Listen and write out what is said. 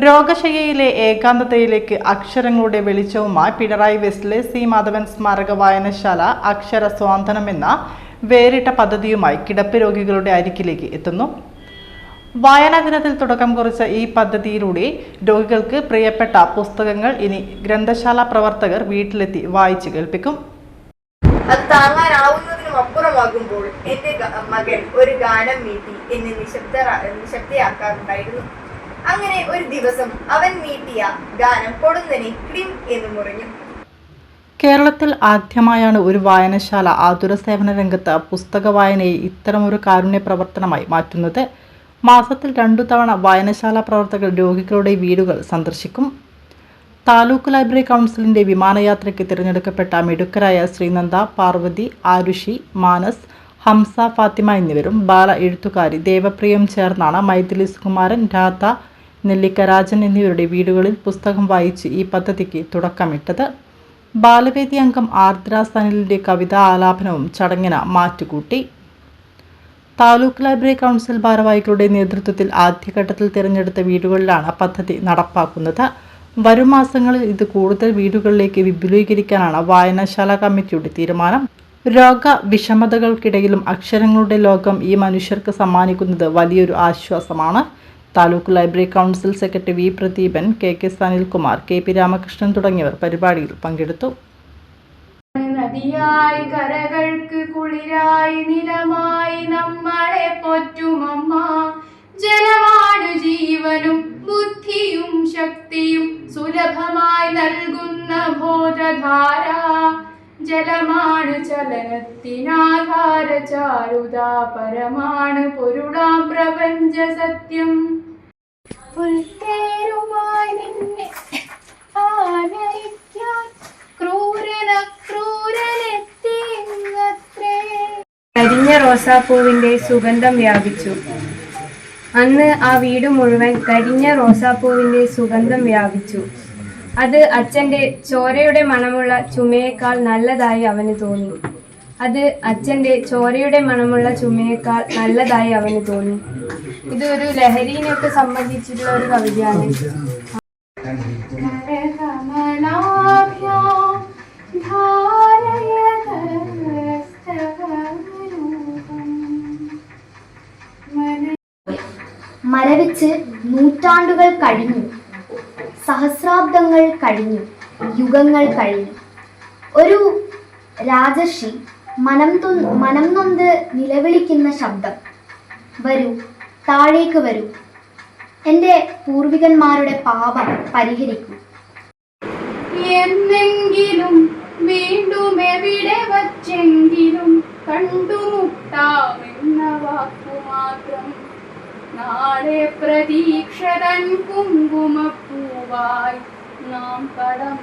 രോഗശയ്യയിലെ ഏകാന്തതയിലേക്ക് അക്ഷരങ്ങളുടെ വെളിച്ചവുമായി പിണറായി വെസ്റ്റിലെ സി മാധവൻ സ്മാരക വായനശാല അക്ഷര സ്വാന്തനം എന്ന വേറിട്ട പദ്ധതിയുമായി കിടപ്പ് രോഗികളുടെ അരികിലേക്ക് എത്തുന്നു. വായനാ ദിനത്തിൽ തുടക്കം കുറിച്ച ഈ പദ്ധതിയിലൂടെ രോഗികൾക്ക് പ്രിയപ്പെട്ട പുസ്തകങ്ങൾ ഇനി ഗ്രന്ഥശാല പ്രവർത്തകർ വീട്ടിലെത്തി വായിച്ചു കേൾപ്പിക്കും. അത് താങ്ങാനാവുന്നതിനും അപ്പുറമാകുമ്പോൾ എന്റെ മകൻ ഒരു ഗാനം മീട്ടി എന്നെ നിശബ്ദയാക്കാറുണ്ടായിരുന്നു. അങ്ങനെ ഒരു ദിവസം അവൻ മീട്ടിയ ഗാനം പൊടുന്നനെ ക്ലിം എന്ന് മുറിഞ്ഞു. കേരളത്തിൽ ആദ്യമായാണ് ഒരു വായനശാല ആതുര സേവന രംഗത്ത് പുസ്തക വായനയെ ഇത്തരമൊരു കാരുണ്യ പ്രവർത്തനമായി മാറ്റുന്നത്. മാസത്തിൽ 2 തവണ വായനശാല പ്രവർത്തകർ രോഗികളുടെ വീടുകൾ സന്ദർശിക്കും. താലൂക്ക് ലൈബ്രറി കൗൺസിലിന്റെ വിമാനയാത്രയ്ക്ക് തിരഞ്ഞെടുക്കപ്പെട്ട മിടുക്കരായ ശ്രീനന്ദ, പാർവതി, ആരുഷി, മാനസ്, ഹംസ, ഫാത്തിമ എന്നിവരും ബാല എഴുത്തുകാരി ദേവപ്രിയം ചേർന്നാണ് മൈഥിലി സുകുമാരൻ, രാധ, നെല്ലിക്കരാജൻ എന്നിവരുടെ വീടുകളിൽ പുസ്തകം വായിച്ച് ഈ പദ്ധതിക്ക് തുടക്കമിട്ടത്. ബാലവേദി അംഗം ആർദ്ര സനിലിന്റെ കവിതാ ആലാപനവും ചടങ്ങിന് മാറ്റുകൂട്ടി. താലൂക്ക് ലൈബ്രറി കൗൺസിൽ ഭാരവാഹികളുടെ നേതൃത്വത്തിൽ ആദ്യഘട്ടത്തിൽ തിരഞ്ഞെടുത്ത വീടുകളിലാണ് പദ്ധതി നടപ്പാക്കുന്നത്. വരും മാസങ്ങളിൽ ഇത് കൂടുതൽ വീടുകളിലേക്ക് വിപുലീകരിക്കാനാണ് വായനശാല കമ്മിറ്റിയുടെ തീരുമാനം. രോഗവിഷമതകൾക്കിടയിലും അക്ഷരങ്ങളുടെ ലോകം ഈ മനുഷ്യർക്ക് സമ്മാനിക്കുന്നത് വലിയൊരു ആശ്വാസമാണ്. Taluk library council secretary V Pradeepan, K Sanilkumar, KP Ramakrishnan തുടങ്ങിയവർ പരിപാടിയിൽ പങ്കെടുത്തു. നദിയായി കരകൾക്ക് കുളിരായി നിലമായി നമ്മളെ പോറ്റുമമ്മ. ജലമാണ് ജീവനും ബുദ്ധിയും ശക്തിയും സുലഭമായി നൽകുന്ന ബോധധാര. ജലമാണ് ചലനത്തിനാധാര ചാരുത, പരമാണ് പൊരുളാം പ്രപഞ്ച സത്യം. പുൽത്തേരുമായി നിന്നെ ആനയിക്കാൻ ക്രൂരനെത്തിയെന്നത്രേ. കരിഞ്ഞ റോസാപ്പൂവിന്റെ സുഗന്ധം വ്യാപിച്ചു. അന്ന് ആ വീട് മുഴുവൻ കരിഞ്ഞ റോസാപ്പൂവിന്റെ സുഗന്ധം വ്യാപിച്ചു. അത് അച്ഛൻ്റെ ചോരയുടെ മണമുള്ള ചുമയേക്കാൾ നല്ലതായി അവന് തോന്നി. ഇത് ഒരു ലഹരിനെയൊക്കെ സംബന്ധിച്ചിട്ടുള്ള ഒരു കവിതയാണ്. മരവിച്ച് നൂറ്റാണ്ടുകൾ കഴിഞ്ഞു, സഹസ്രാബ്ദങ്ങൾ കഴിഞ്ഞു, യുഗങ്ങൾ കഴിഞ്ഞു. ഒരു രാജർഷി മനം നൊന്ത് നിലവിളിക്കുന്ന ശബ്ദം, വരൂ, താഴേക്ക് വരൂ, എൻ്റെ പൂർവികന്മാരുടെ പാപം പരിഹരിക്കൂ. എന്നെങ്കിലും വീണ്ടും എവിടെ വച്ചെങ്കിലും കണ്ടുമുട്ടാമെന്ന വാക്കുമാത്രം. നാളെ പ്രതീക്ഷതൻ കുങ്കുമപ്പൂവായി നാം കടം